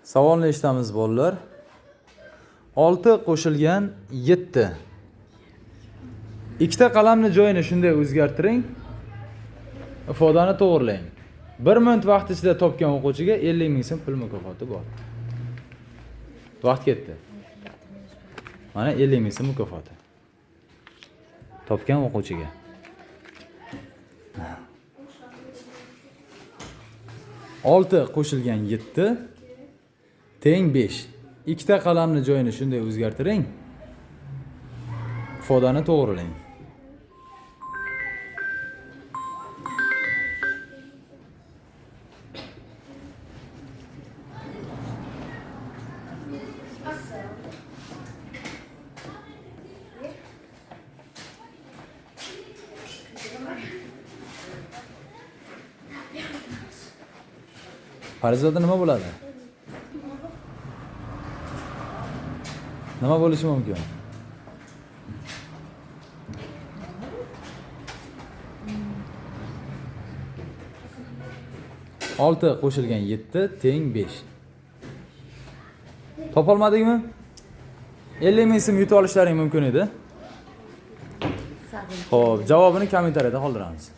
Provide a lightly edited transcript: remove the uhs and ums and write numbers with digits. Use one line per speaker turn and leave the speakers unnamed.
Savolni eshitamiz bolalar. 6 qo'shilgan 7. Ikkita qalamni joyini shunday o'zgartiring. Ifodani to'g'rilang. 1 minut vaqt ichida topgan o'quvchiga 50 ming so'm pul mukofoti bor. Vaqt ketdi. Mana 50 ming so'm mukofoti. Topgan o'quvchiga. Olti qo'shilgan 7 teng 5. Ikkita qalamni joyini shunday o'zgartiring. Ifodani to'g'rilang. Farzada nima bo'ladi? Nima bo'lishi mumkin? Olti qo'shilgan 7 teng 5. Topolmadingmi? 50 ming so'm yutib olishlaring mumkin edi. Xo'p, javobini kommentariyada qoldiramiz.